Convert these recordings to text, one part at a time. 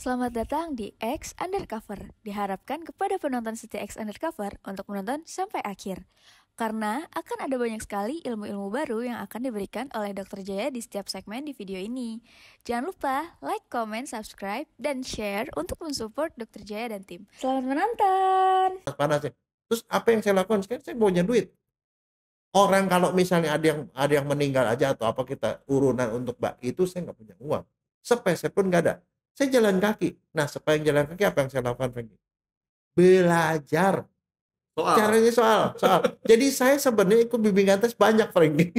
Selamat datang di X Undercover. Diharapkan kepada penonton setia X Undercover untuk menonton sampai akhir. Karena akan ada banyak sekali ilmu-ilmu baru yang akan diberikan oleh Dr. Jaya di setiap segmen di video ini. Jangan lupa like, comment, subscribe, dan share untuk mensupport Dr. Jaya dan tim. Selamat menonton! Panasnya. Terus apa yang saya lakukan? Sekarang saya punya duit. Orang kalau misalnya ada yang meninggal aja atau apa kita urunan untuk itu saya nggak punya uang. Sepeser pun nggak ada. Saya jalan kaki. Nah, supaya jalan kaki apa yang saya lakukan, Franky? Belajar. Caranya soal. Jadi saya sebenarnya ikut bimbingan tes banyak, Franky.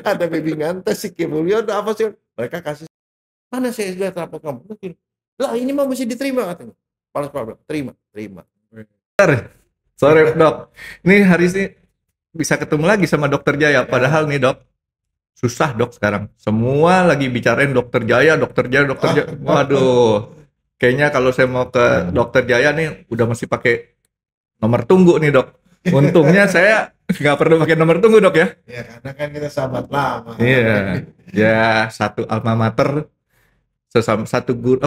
Ada bimbingan tes psikologi atau apa sih? Mereka kasih, mana saya lihat rapor kamu? Lah ini mah mesti diterima katanya. Paling terima. Sorry dok, ini hari ini bisa ketemu lagi sama dokter Jaya. Padahal nih dok, susah dok sekarang. Semua lagi bicarain dokter Jaya. Waduh, kayaknya kalau saya mau ke dokter Jaya nih, udah mesti pakai nomor tunggu nih dok. Untungnya saya nggak perlu pakai nomor tunggu dok ya. Ya karena kan kita sahabat lama. Iya, ya satu alma mater, satu guru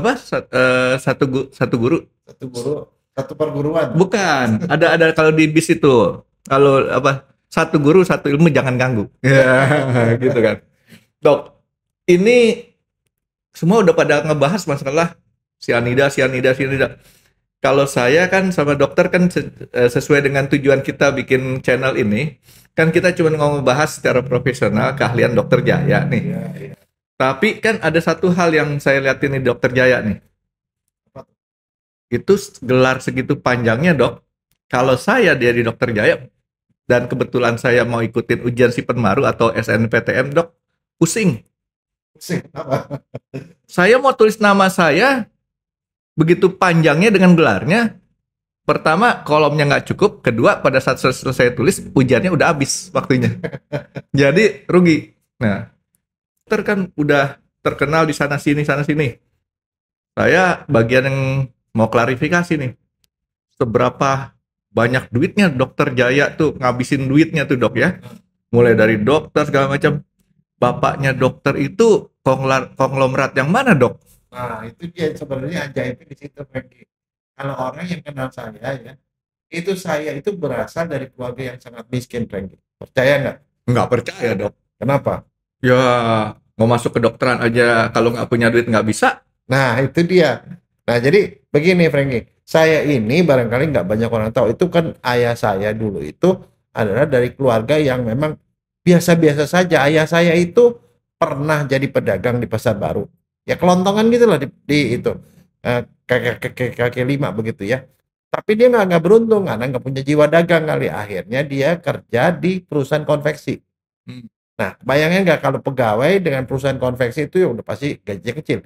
satu guru. Satu perguruan. Bukan, ada kalau di bis itu. Kalau satu guru satu ilmu jangan ganggu. Ya, gitu kan. Dok, ini semua udah pada ngebahas masalah sianida. Kalau saya kan sama dokter kan sesuai dengan tujuan kita bikin channel ini, kan kita cuma mau ngebahas secara profesional keahlian dokter Jaya nih. Ya. Tapi kan ada satu hal yang saya lihatin di dokter Jaya nih. Itu gelar segitu panjangnya dok. Kalau saya dari dokter Jaya dan kebetulan saya mau ikutin ujian Sipenmaru atau SNPTM dok, pusing Apa? Saya mau tulis nama saya begitu panjangnya dengan gelarnya. Pertama kolomnya nggak cukup, kedua pada saat selesai tulis ujiannya udah habis waktunya. Jadi rugi. Nah, dokter kan udah terkenal di sana sini. Saya bagian yang mau klarifikasi nih, seberapa banyak duitnya dokter Jaya tuh ngabisin duitnya tuh dok ya, mulai dari dokter segala macam. Bapaknya dokter itu konglomerat yang mana dok? Nah itu dia sebenarnya ajaibnya di situ, Franky. Kalau orang yang kenal saya ya, saya itu berasal dari keluarga yang sangat miskin, Franky. Percaya nggak? Nggak percaya dok. Kenapa? Ya mau masuk ke dokteran aja kalau nggak punya duit nggak bisa. Nah itu dia. Nah jadi begini, Franky, saya ini barangkali nggak banyak orang tahu, itu kan ayah saya dulu itu adalah dari keluarga yang memang biasa-biasa saja. Ayah saya itu pernah jadi pedagang di Pasar Baru, ya kelontongan gitu lah di itu kaki lima begitu ya. Tapi dia nggak beruntung karena nggak punya jiwa dagang kali. Akhirnya dia kerja di perusahaan konveksi. Nah bayangin nggak kalau pegawai dengan perusahaan konveksi itu ya udah pasti gajinya kecil.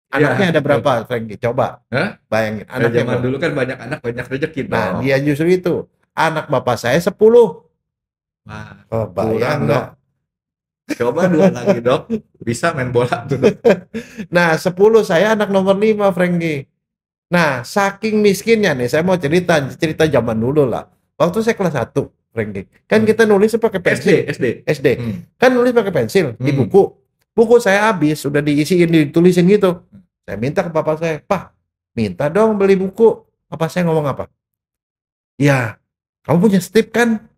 Anaknya ada berapa, Franky? Coba bayangin. Anaknya zaman dulu kan banyak anak banyak rezeki. Nah, dia justru itu. Anak bapak saya 10. Wah, bayang nggak? Coba 2 lagi dok, bisa main bola tuh dok. Nah, 10 saya anak nomor 5, Franky. Nah, saking miskinnya nih, saya mau cerita zaman dulu lah. Waktu saya kelas 1, Franky. Kan kita nulis pakai pensil. SD. Kan nulis pakai pensil di buku. Buku saya habis, sudah diisiin, ditulisin gitu. Saya minta ke bapak saya, "Pak, minta dong beli buku." Bapak saya ngomong apa? "Ya, kamu punya stip kan?"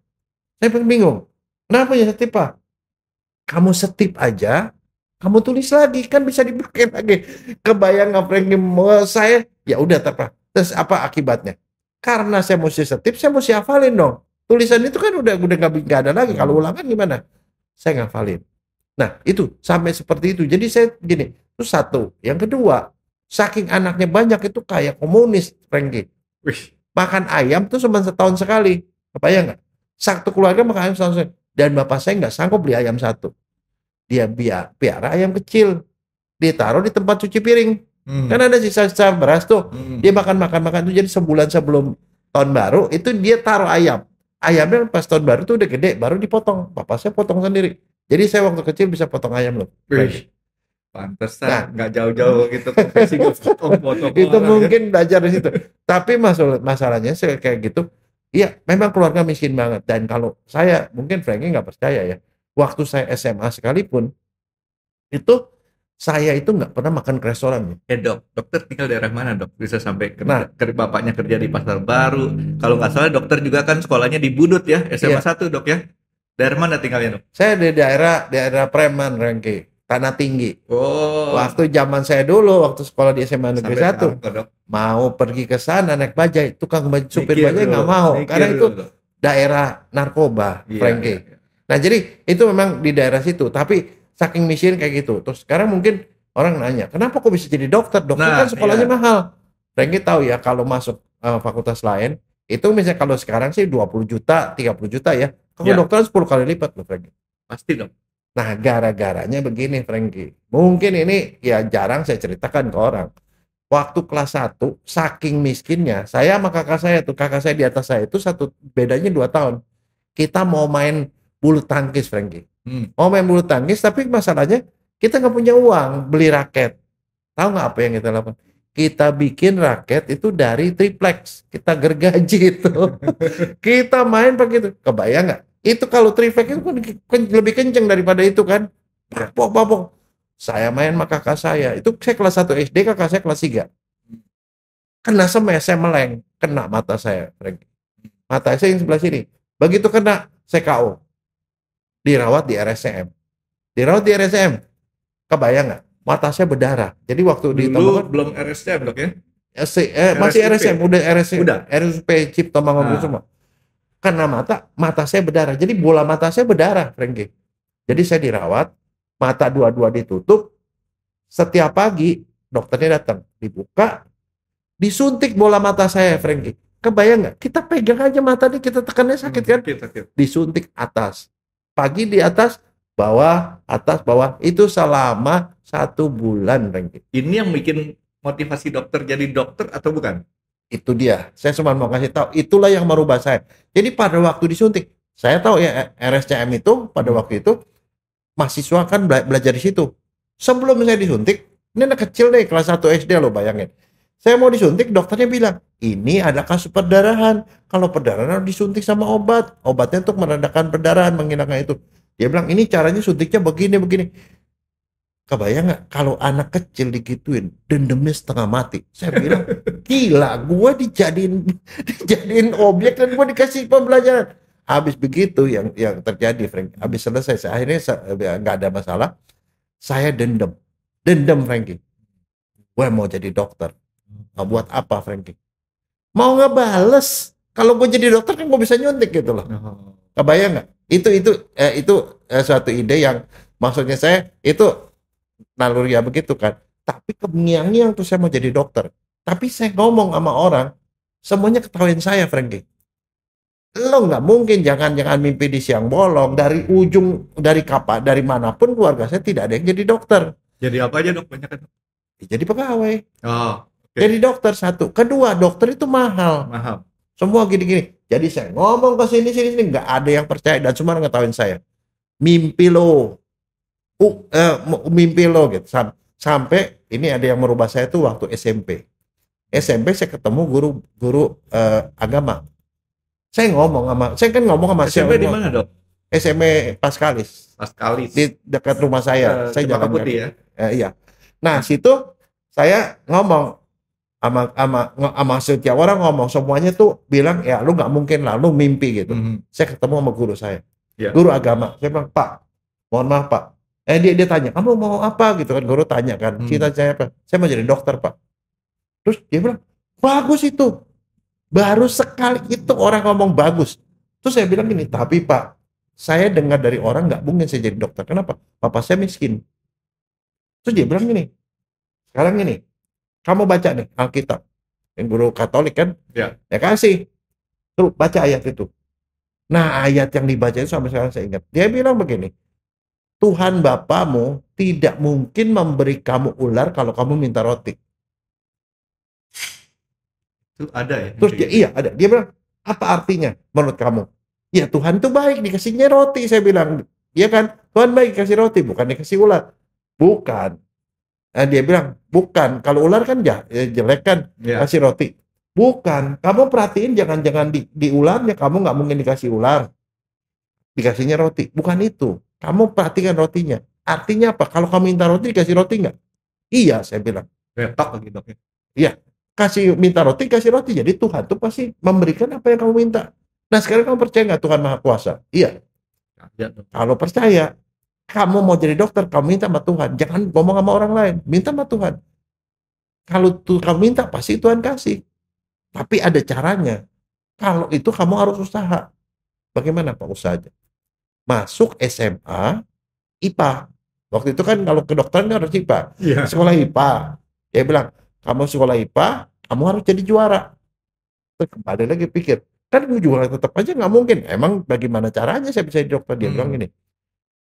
Saya bingung. "Kenapa punya stip, Pak?" "Kamu setip aja, kamu tulis lagi, kan bisa dipakai lagi." Kebayang nggak, Franky? Saya, ya udah terus apa akibatnya? Karena saya mesti setip, saya mesti hafalin dong. Tulisan itu kan udah nggak ada lagi. Kalau ulangan gimana? Saya ngafalin. Nah itu sampai seperti itu. Jadi saya gini, itu satu. Yang kedua, saking anaknya banyak itu kayak komunis, Franky. Makan ayam tuh cuma setahun sekali. Kebayang nggak? Satu keluarga makan ayam setahun sekali. Dan bapak saya nggak sanggup beli ayam satu. Dia piara ayam kecil, ditaruh di tempat cuci piring. Kan ada sisa-sisa beras tuh. Dia makan tuh, jadi sebulan sebelum tahun baru itu dia taruh ayam. Ayamnya pas tahun baru tuh udah gede, baru dipotong. Bapak saya potong sendiri. Jadi saya waktu kecil bisa potong ayam loh. Pantesan nggak jauh-jauh gitu konversi potong. Itu mungkin belajar di situ. Tapi masalahnya kayak gitu. Iya, memang keluarga miskin banget. Dan kalau saya, mungkin Franky nggak percaya ya, waktu saya SMA sekalipun, itu Saya itu nggak pernah makan ke restoran. Dok, dokter tinggal daerah mana dok? Bisa sampai Nah. bapaknya kerja di Pasar Baru. Kalau nggak salah dokter juga kan sekolahnya di Budut ya, SMA 1 dok ya. Daerah mana tinggalnya dok? Saya di daerah Preman, Rengki, Tanah Tinggi. Oh. Waktu zaman saya dulu, waktu sekolah di SMA Negeri 1, Dok. mau pergi ke sana naik bajai, tukang supir bajai nggak mau, karena itu daerah narkoba, Rengki. Iya. Nah jadi itu memang di daerah situ, tapi saking miskin kayak gitu. Terus sekarang mungkin orang nanya, kenapa kok bisa jadi dokter? Dokter kan sekolahnya mahal. Rengki tahu ya, kalau masuk fakultas lain, itu misalnya kalau sekarang sih 20 juta, 30 juta ya. Kalau dokter 10 kali lipat loh, Franky. Pasti dong. Nah, gara-garanya begini, Franky. Mungkin ini ya jarang saya ceritakan ke orang. Waktu kelas 1, saking miskinnya, saya sama kakak saya di atas saya itu bedanya 2 tahun. Kita mau main bulu tangkis, Franky. Mau main bulu tangkis, tapi masalahnya kita nggak punya uang beli raket. Tahu nggak apa yang kita lakukan? Kita bikin raket itu dari triplex. Kita gergaji itu. Kita main pakai itu. Kebayang nggak? Itu kalau triplex itu kan lebih kenceng daripada itu kan. Papok. Saya main sama kakak saya. Itu saya kelas 1 SD, kakak saya kelas 3. Kena semes, saya meleng. Kena mata saya, Franky. Mata saya yang sebelah sini. Begitu kena, saya KO. Dirawat di RSCM. Kebayang nggak? Mata saya berdarah. Jadi waktu ditemukan belum RSCM dok ya? Masih RSCM, udah RSCM. Udah. RSP Cipto Mangunkusumo semua. Karena mata saya berdarah. Jadi bola mata saya berdarah, Franky. Jadi saya dirawat, mata dua-dua ditutup. Setiap pagi dokternya datang, dibuka, disuntik bola mata saya, Franky. Kebayang nggak? Kita pegang aja mata nih, kita tekannya sakit kan? Sakit. Disuntik atas. Pagi di atas, bawah, atas, bawah. Itu selama 1 bulan, Franky. Ini yang bikin motivasi dokter jadi dokter atau bukan? Itu dia. Saya cuma mau kasih tahu. Itulah yang merubah saya. Jadi pada waktu disuntik, saya tahu ya RSCM itu pada waktu itu mahasiswa kan belajar di situ. Sebelum saya disuntik, ini anak kecil nih kelas 1 SD loh, bayangin. Saya mau disuntik, dokternya bilang, ini ada kasus perdarahan. Kalau perdarahan harus disuntik sama obat. Obatnya untuk meredakan perdarahan, menghilangkan itu. Dia bilang, ini caranya suntiknya begini. Kebayang nggak kalau anak kecil digituin, dendamnya setengah mati. Saya bilang, gila, gue dijadiin objek dan gue dikasih pembelajaran. Habis begitu yang terjadi, Frank. Habis selesai, akhirnya nggak ada masalah. Saya dendam, Franky. Gue mau jadi dokter. Nah, buat apa, Franky? Mau ngebales. Kalau gue jadi dokter kan gue bisa nyuntik gitu loh. Kebayang nggak? Itu suatu ide yang maksudnya saya itu naluri ya begitu kan. Tapi kemengiang-ngiang tuh saya mau jadi dokter. Tapi saya ngomong sama orang, semuanya ketawain saya, Franky. Lo nggak mungkin, jangan mimpi di siang bolong. Dari ujung, dari manapun keluarga saya tidak ada yang jadi dokter. Jadi apa aja dok? Banyak kan? Jadi pegawai. Okay. Jadi dokter satu. Kedua, dokter itu mahal. Semua gini-gini. Jadi saya ngomong ke sini, nggak ada yang percaya dan semua ngetawain saya. Mimpi lo gitu. Sampai ini ada yang merubah saya tuh waktu SMP. SMP saya ketemu guru agama. Saya kan ngomong sama SMP di mana dok? SMP Paskalis. Di dekat rumah saya. Saya jalan putih ya. Iya. Nah, situ saya ngomong sama setiap orang ngomong, semuanya tuh bilang ya lu nggak mungkin lah, lu mimpi gitu. Saya ketemu sama guru saya, guru agama. Saya bilang, Pak, mohon maaf Pak. Dia tanya, kamu mau apa gitu kan? Guru tanya kan, cita-cita apa? Saya mau jadi dokter Pak. Terus dia bilang, bagus itu. Baru sekali itu orang ngomong bagus. Terus saya bilang gini, tapi Pak, saya dengar dari orang nggak mungkin saya jadi dokter. Kenapa? Papa saya miskin. Terus dia bilang gini, sekarang gini, kamu baca nih Alkitab. Yang guru Katolik kan? Ya kasih. Terus baca ayat itu. Nah, ayat yang dibaca itu sampai sekarang saya ingat. Dia bilang begini, Tuhan Bapamu tidak mungkin memberi kamu ular kalau kamu minta roti. Itu ada ya? Terus iya ada. Dia bilang, apa artinya menurut kamu? Ya Tuhan itu baik, dikasihnya roti. Saya bilang, iya kan? Tuhan baik kasih roti, bukan dikasih ular. Bukan. Dia bilang, bukan. Kalau ular kan jelek kan, kasih roti. Bukan. Kamu perhatiin jangan di ularnya, kamu nggak mungkin dikasih ular. Dikasihnya roti. Bukan itu. Kamu perhatikan rotinya. Artinya apa? Kalau kamu minta roti, dikasih roti nggak? Iya, saya bilang. Betok lagi dok ya. Iya, minta roti, kasih roti. Jadi Tuhan tuh pasti memberikan apa yang kamu minta. Nah sekarang kamu percaya nggak Tuhan Maha Kuasa? Iya. Ya, dok. Kalau percaya, kamu mau jadi dokter, kamu minta sama Tuhan. Jangan ngomong sama orang lain, minta sama Tuhan. Kalau kamu minta, pasti Tuhan kasih. Tapi ada caranya. Kalau itu kamu harus usaha. Bagaimana Pak usahanya? Masuk SMA, IPA. Waktu itu kan kalau kedokteran kan harus IPA. Iya. Sekolah IPA. Dia bilang, kamu sekolah IPA, kamu harus jadi juara. Terus kembali lagi pikir, kan gue juara tetap aja nggak mungkin. Emang bagaimana caranya saya bisa jadi dokter? Dia bilang gini,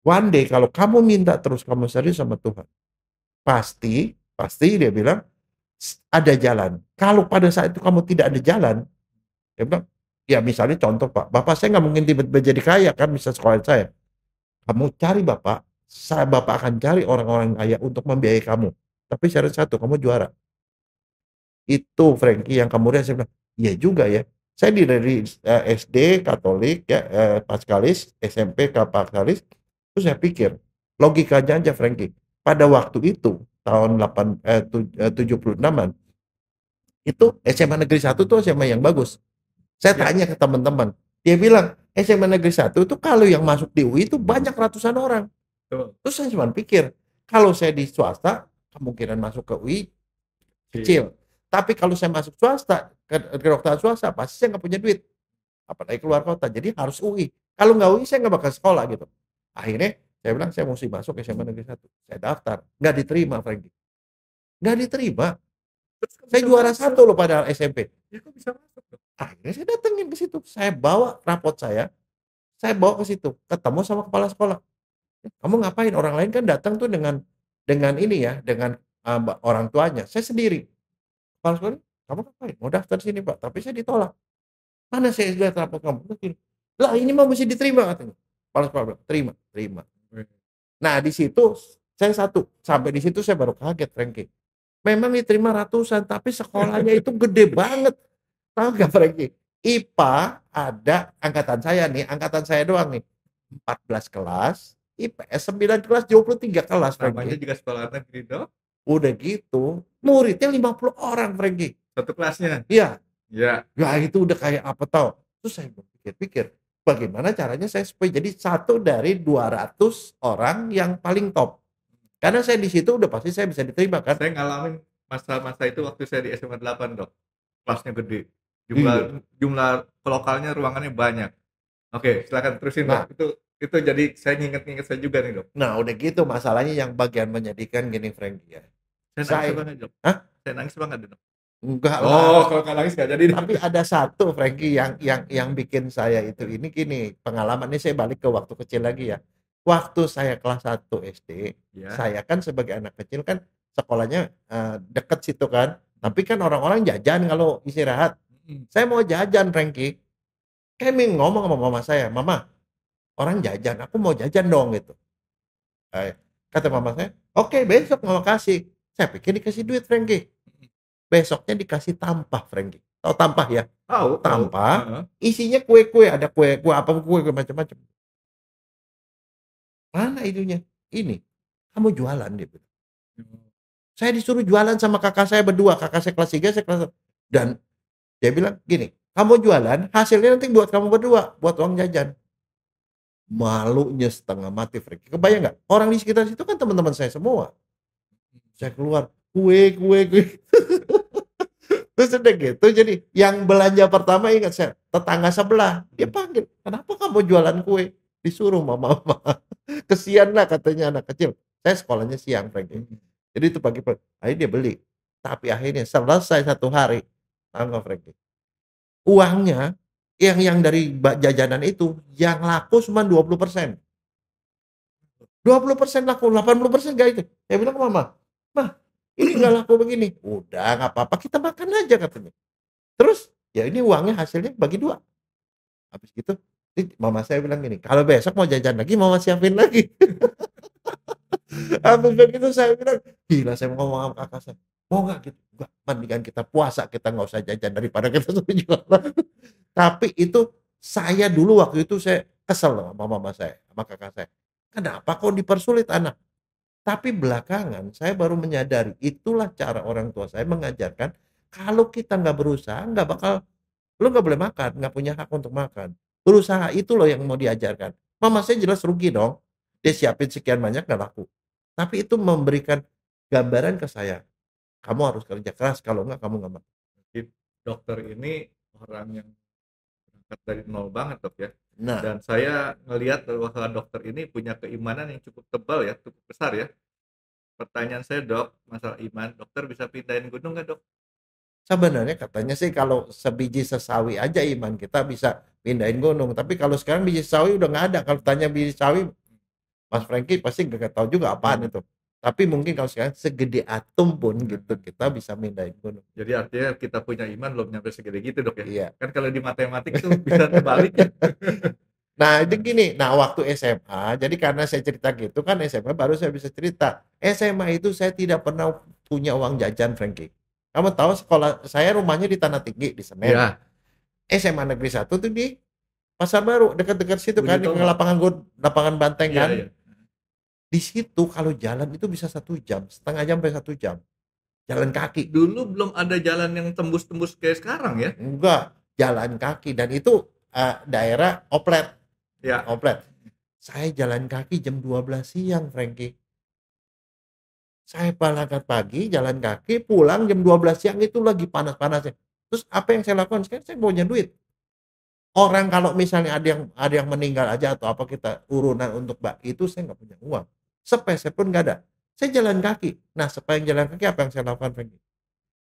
one day kalau kamu minta terus, kamu serius sama Tuhan, pasti dia bilang ada jalan. Kalau pada saat itu kamu tidak ada jalan, dia bilang, ya misalnya contoh Pak, Bapak saya nggak mungkin tiba-tiba jadi kaya kan, bisa sekolah saya. Kamu cari Bapak akan cari orang-orang kaya untuk membiayai kamu. Tapi syarat satu, kamu juara. Itu Frankie yang kemudian saya bilang, iya juga ya. Saya dari SD Katolik ya, Paskalis, SMP ke Paskalis, terus saya pikir logikanya aja Frankie. Pada waktu itu tahun 76-an itu SMA Negeri 1 tuh SMA yang bagus. Saya tanya ke teman-teman, dia bilang SMA Negeri 1 itu kalau yang masuk di UI itu banyak ratusan orang. Terus saya cuma pikir, kalau saya di swasta kemungkinan masuk ke UI kecil. Tapi kalau saya masuk swasta, ke kedokteran swasta, pasti saya nggak punya duit. Apalagi keluar kota. Jadi harus UI. Kalau nggak UI, saya nggak bakal sekolah gitu. Akhirnya, saya bilang, saya mesti masuk SMA Negeri 1. Saya daftar. Nggak diterima, Frankie. Nggak diterima. Saya juara 1 loh pada SMP. Ya kok bisa masuk? Akhirnya saya datengin ke situ. Saya bawa rapot saya bawa ke situ. Ketemu sama kepala sekolah. Kamu ngapain? Orang lain kan datang tuh dengan ini ya, dengan orang tuanya. Saya sendiri. Kepala sekolah, kamu ngapain? Mau daftar sini Pak, tapi saya ditolak. Mana saya lihat rapot kamu? Lah ini mah mesti diterima katanya. Kepala sekolah bilang, terima. Nah di situ saya sampai di situ saya baru kaget Frankie. Memang diterima ratusan, tapi sekolahnya itu gede banget. Tahu nggak Frankie? IPA ada angkatan saya doang nih. 14 kelas, IPS 9 kelas, 23 kelas Frankie. Namanya juga sekolah negeri dong. Udah gitu, muridnya 50 orang, Frankie. Satu kelasnya? Iya. Iya. Ya itu udah kayak apa tau. Terus saya berpikir, bagaimana caranya saya supaya jadi satu dari 200 orang yang paling top. Karena saya di situ udah pasti saya bisa diterima kan. Saya ngalamin masa-masa itu waktu saya di SMA 8 dok. Kelasnya gede. Jumlah lokalnya, ruangannya banyak. Oke, silakan terusin dok. Itu jadi saya nginget saya juga nih dok. Nah udah gitu masalahnya yang bagian menyedihkan gini Frankie ya. Saya nangis banget dok. Hah? Saya nangis banget dok. Enggak lah. Oh, kalau nangis nggak jadi. Tapi ada satu Frankie yang bikin saya itu ini gini, pengalaman ini saya balik ke waktu kecil lagi ya. Waktu saya kelas 1 SD, saya kan sebagai anak kecil kan sekolahnya deket situ kan. Tapi kan orang-orang jajan kalau istirahat. Saya mau jajan Frankie. Kami ngomong sama mama saya, "Mama, orang jajan, aku mau jajan dong," gitu. Kata mama saya, "Oke, besok mama kasih." Saya pikir dikasih duit Frankie. Besoknya dikasih tampah Frankie. Tahu tampah ya? Tahu. Tampah. Isinya kue-kue, ada kue apa kue macam-macam. Mana itunya? Ini. Kamu jualan dia bilang. Saya disuruh jualan sama kakak saya berdua. Kakak saya kelas 3, saya kelas 1. Dan dia bilang gini, kamu jualan, hasilnya nanti buat kamu berdua, buat uang jajan. Malunya setengah mati Frankie. Kebayang nggak? Orang di sekitar situ kan teman-teman saya semua. Saya keluar, kue. Terus udah gitu, jadi yang belanja pertama ingat saya, tetangga sebelah. Dia panggil, kenapa kamu jualan kue? Disuruh mama. Kesian lah katanya anak kecil. Saya sekolahnya siang Frankie. Jadi itu pagi, akhirnya dia beli. Tapi akhirnya selesai 1 hari, tanggal Frankie. Uangnya yang dari jajanan itu yang laku cuma 20%. 20% laku, 80% enggak itu. Saya bilang ke mama, "Mah, ini enggak laku begini." "Udah, enggak apa-apa, kita makan aja," katanya. Terus ya ini uangnya hasilnya bagi 2. Habis gitu, mama saya bilang gini, "Kalau besok mau jajan lagi, mama siapin lagi." Habis begitu saya bilang, gila saya mau ngomong sama kakak saya, "Mau nggak gitu?" "Enggak, mendingan kita puasa, kita nggak usah jajan daripada kita suruh jualan." Tapi itu saya dulu waktu itu saya kesel sama mama saya, sama kakak saya. Kenapa kok dipersulit anak? Tapi belakangan saya baru menyadari itulah cara orang tua saya mengajarkan kalau kita nggak berusaha nggak bakal lu nggak boleh makan, nggak punya hak untuk makan. Berusaha itu loh yang mau diajarkan. Mama saya jelas rugi dong. Dia siapin sekian banyak nggak laku. Tapi itu memberikan gambaran ke saya. Kamu harus kerja keras kalau nggak kamu nggak makan. Mungkin dokter ini orang yang berangkat dari nol banget dok ya. Nah, Dan saya ngelihat bahwa dokter ini punya keimanan yang cukup tebal ya, cukup besar ya. Pertanyaan saya dok, masalah iman, dokter bisa pindahin gunung nggak dok? sebenarnya katanya sih kalau sebiji sesawi aja iman kita bisa pindahin gunung. Tapi kalau sekarang biji sawi udah nggak ada. Kalau tanya biji sawi, Mas Franky pasti nggak tahu juga apaan itu. Tapi mungkin kalau sekarang segede atom pun gitu kita bisa pindahin gunung. Jadi artinya kita punya iman belum nyampe segede gitu dok ya? Iya. Kan kalau di matematik tuh bisa terbalik ya. Nah itu gini, nah waktu SMA, jadi karena saya cerita gitu kan SMA baru saya bisa cerita. SMA itu saya tidak pernah punya uang jajan, Franky. Kamu tahu sekolah saya rumahnya di Tanah Tinggi di Senen. Iya. SMA Negeri 1 tuh di Pasar Baru dekat-dekat situ Budi kan di Tomo. lapangan banteng Iya, kan. iya. Di situ kalau jalan itu bisa 1 jam, setengah jam sampai 1 jam. Jalan kaki. Dulu belum ada jalan yang tembus-tembus kayak sekarang ya? Enggak, jalan kaki dan itu daerah Oplet. Ya. Oplet. Saya jalan kaki jam 12 siang, Franky. Saya berangkat pagi, jalan kaki, pulang jam 12 siang itu lagi panas-panasnya. Terus apa yang saya lakukan? Sekarang saya punya duit. Orang kalau misalnya ada yang meninggal aja atau apa kita urunan untuk itu saya nggak punya uang. Sepeser pun nggak ada. Saya jalan kaki. Nah, sepanjang jalan kaki apa yang saya lakukan, Franky?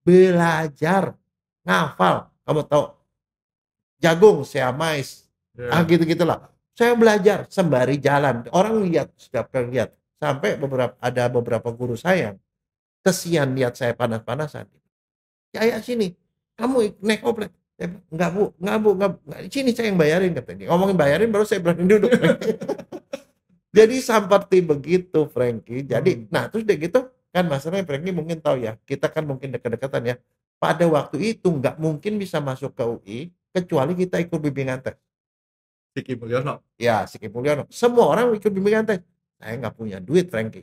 Belajar, ngafal. Kamu tahu jagung, siamais, Ya. gitu-gitulah. Saya belajar sembari jalan. Orang lihat, setiap kali lihat. Sampai ada beberapa guru saya yang kesian lihat saya panas-panasan. Kayak sini, kamu naik oplet. Enggak bu, enggak, sini saya yang bayarin katanya. Ngomongin bayarin baru saya berani duduk. Jadi seperti begitu, Franky. Jadi, nah terus deh gitu kan masalahnya Franky mungkin tahu ya. Kita kan mungkin dekat-dekatan ya. Pada waktu itu nggak mungkin bisa masuk ke UI kecuali kita ikut bimbingan tes. Siki Mulyono. Ya, Siki Mulyono. Semua orang ikut bimbingan tes. Saya nggak punya duit, Franky.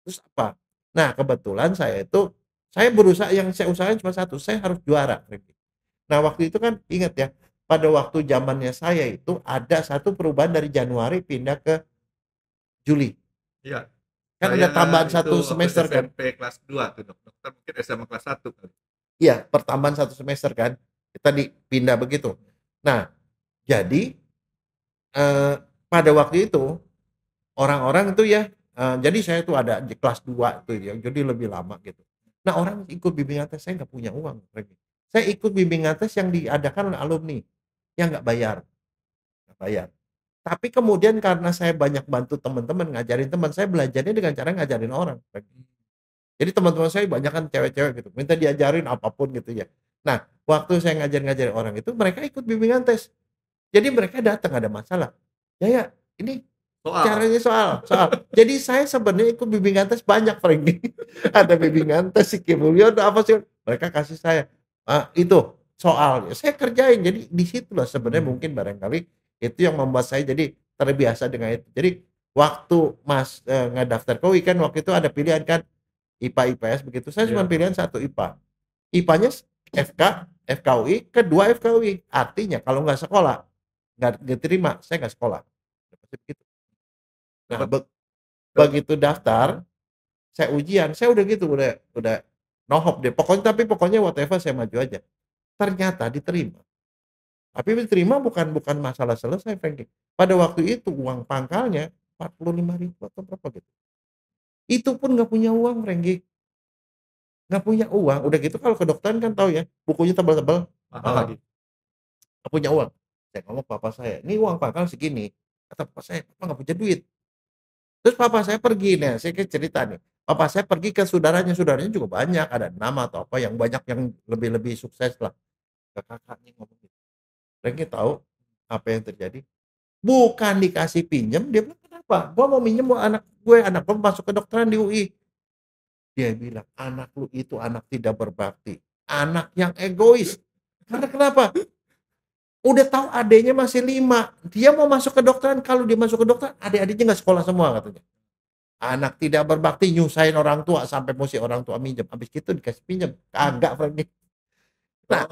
Terus apa? Nah, kebetulan saya berusaha, yang saya usahakan cuma satu, saya harus juara, Franky. Nah, waktu itu kan ingat ya, pada waktu zamannya saya itu ada satu perubahan dari Januari pindah ke Juli. Iya. Kan ada tambahan satu semester kan. SMP kelas 2 tuh dok. Dokter mungkin SMA kelas 1 kali. Iya, pertambahan satu semester kan. Kita dipindah begitu. Nah, jadi pada waktu itu orang-orang itu ya, jadi saya tuh ada di kelas 2 tuh ya, jadi lebih lama gitu. Nah, orang ikut bimbingan tes, saya nggak punya uang. Saya ikut bimbingan tes yang diadakan oleh alumni, yang nggak bayar. Nggak bayar. Tapi kemudian karena saya banyak bantu teman-teman, ngajarin teman, saya belajarnya dengan cara ngajarin orang. Jadi teman-teman saya banyak kan cewek-cewek gitu, minta diajarin apapun gitu ya. Nah, waktu saya ngajarin orang itu, mereka ikut bimbingan tes. Jadi mereka datang ada masalah. Ya, ini caranya soal. Jadi saya sebenarnya ikut bimbingan tes banyak, Franky. Ada bimbingan tes Siki Mulyono apa sih? Mereka kasih saya itu soal. Saya kerjain. Jadi di situlah sebenarnya mungkin barangkali itu yang membuat saya jadi terbiasa dengan itu. Jadi waktu Mas ngedaftar ke UI kan waktu itu ada pilihan kan IPA IPS begitu. Saya cuma pilihan satu IPA. IPA-nya FK, FKUI, kedua FKUI. Artinya kalau nggak sekolah, nggak diterima, saya nggak sekolah. Begitu. Nah, begitu daftar, saya ujian, saya udah gitu, udah nohop deh. Pokoknya whatever saya maju aja. Ternyata diterima. Tapi diterima bukan masalah selesai, Franky. Pada waktu itu uang pangkalnya 45.000 atau berapa gitu. Itu pun nggak punya uang, Franky. Nggak punya uang. Udah gitu kalau kedokteran kan tahu ya, bukunya tebal-tebal. Mahal lagi. Nggak punya uang. Saya ngomong ke papa saya, ini uang pangkal segini. Kata papa saya, papa nggak punya duit. Terus papa saya pergi, nah saya cerita nih. Papa saya pergi ke saudaranya juga banyak, ada nama atau apa yang banyak yang lebih sukses lah. Ke kakaknya ngomong gitu. Franky tahu apa yang terjadi? Bukan dikasih pinjam, dia bilang kenapa? Gua mau minjem anak gue masuk ke kedokteran di UI. Dia bilang, anak lu itu anak tidak berbakti, anak yang egois. Karena kenapa? Udah tahu adiknya masih 5, dia mau masuk ke kedokteran. Kalau dia masuk ke kedokteran, adik-adiknya nggak sekolah semua katanya. Anak tidak berbakti, nyusahin orang tua sampai mesti orang tua minjem. Habis itu dikasih pinjam, kagak Franky. Nah,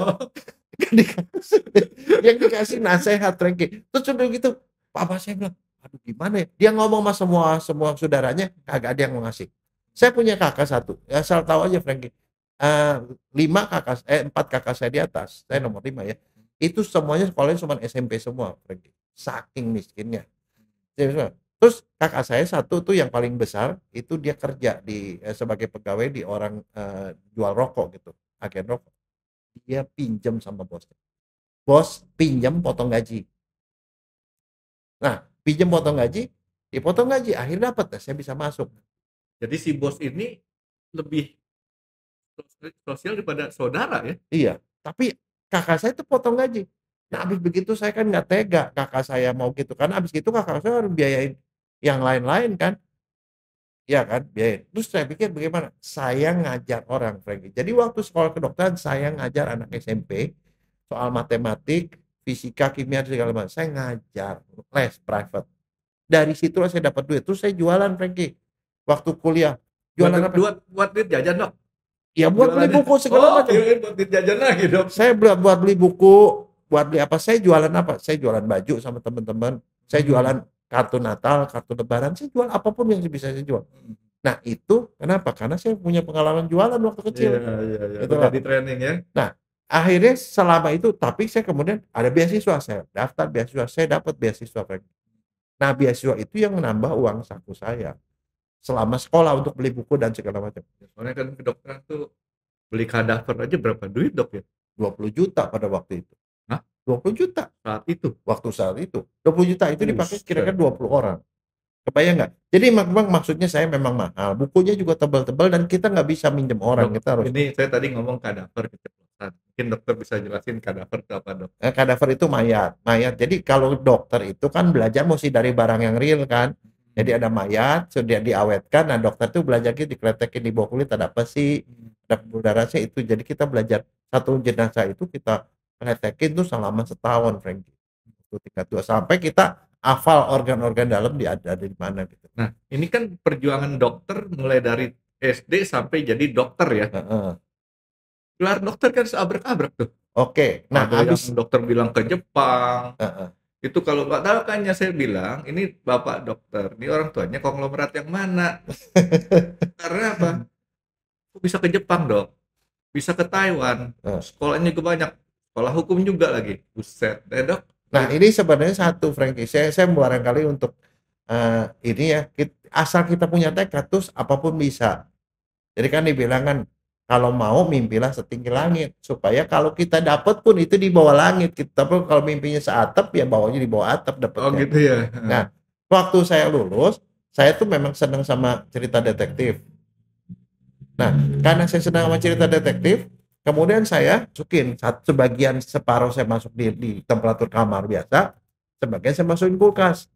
yang dikasih nasehat Franky. Terus udah gitu, papa saya bilang, aduh gimana ya? Dia ngomong sama semua saudaranya, kagak ada yang mau ngasih. Saya punya kakak 1, ya asal tahu aja Franky. 4 kakak saya di atas, saya nomor 5 ya. Itu semuanya sekolahnya cuma SMP semua, Franky. Saking miskinnya. Terus kakak saya 1 tuh yang paling besar, itu dia kerja sebagai pegawai di orang jual rokok gitu, agen rokok. Dia pinjam sama bosnya. Bos pinjam potong gaji. Nah, pinjam potong gaji, dipotong gaji, akhirnya dapat, saya bisa masuk. Jadi si bos ini lebih sosial daripada saudara ya? Iya, tapi kakak saya tuh potong gaji. Nah, habis begitu saya kan nggak tega kakak saya mau gitu, karena habis itu kakak saya harus biayain yang lain-lain kan. Ya kan, biayain. Terus saya pikir bagaimana? Saya ngajar orang, Franky. Jadi waktu sekolah kedokteran saya ngajar anak SMP soal matematik, fisika, kimia, segala macam. Saya ngajar les private. Dari situlah saya dapat duit. Terus saya jualan, Franky. Waktu kuliah. Jualan apa? Buat duit jajan, Dok. Ya buat beli buku segala macam. Buat duit jajan lagi, Dok. Saya buat beli buku, buat beli apa? Saya jualan apa? Saya jualan baju sama teman-teman. Saya jualan kartu Natal, kartu Lebaran, saya jual apapun yang bisa saya jual. Nah itu kenapa? Karena saya punya pengalaman jualan waktu kecil. Iya. Udah di training ya. Nah akhirnya selama itu, tapi saya kemudian ada beasiswa, saya daftar beasiswa, saya dapat beasiswa. Nah beasiswa itu yang menambah uang saku saya selama sekolah untuk beli buku dan segala macam. Soalnya kan kedokteran tuh beli kadaver aja berapa duit, Dok ya? 20 juta pada waktu itu. Hah? 20 juta saat itu. Waktu saat itu 20 juta itu dipakai kira-kira 20 orang. Kebayang nggak? Jadi memang maksudnya saya memang mahal. Bukunya juga tebal-tebal dan kita nggak bisa minjem orang. Dok, kita harus. Ini saya tadi ngomong kadaver keceplosan. Mungkin dokter bisa jelasin kadaver itu apa, Dok? Kadaver itu mayat. Jadi kalau dokter itu kan belajar mesti dari barang yang real kan. Jadi ada mayat, sudah diawetkan. Nah dokter itu belajar gitu, dikletekin di bawah kulit ada apa sih? Ada pembuluh darahnya itu. Jadi kita belajar satu jenazah itu kita kletekin tuh selama setahun, Franky. Itu tingkat 2 sampai kita hafal organ-organ dalam ada di mana gitu. Nah, ini kan perjuangan dokter mulai dari SD sampai jadi dokter ya. Gelar dokter kan seabrek-abrek tuh. Oke. Nah, habis dokter bilang ke Jepang. Itu kalau nggak tahu kan saya bilang, ini bapak dokter, ini orang tuanya konglomerat yang mana? Karena apa? Bisa ke Jepang, Dok. Bisa ke Taiwan. Sekolahnya juga banyak. Sekolah hukum juga lagi. Buset, Dok. Nah, ini sebenarnya satu, Franky. Saya barangkali untuk ini ya, asal kita punya tekad, terus apapun bisa. Jadi kan dibilang kan, kalau mau mimpilah setinggi langit, supaya kalau kita dapat pun itu di bawah langit. Tapi kalau mimpinya seatap, ya bawahnya di bawah atap dapatnya. Oh gitu ya. Nah, waktu saya lulus, saya tuh memang senang sama cerita detektif. Nah, karena saya senang sama cerita detektif, kemudian saya masukin sebagian separuh saya masuk di temperatur kamar biasa, sebagian saya masukin kulkas.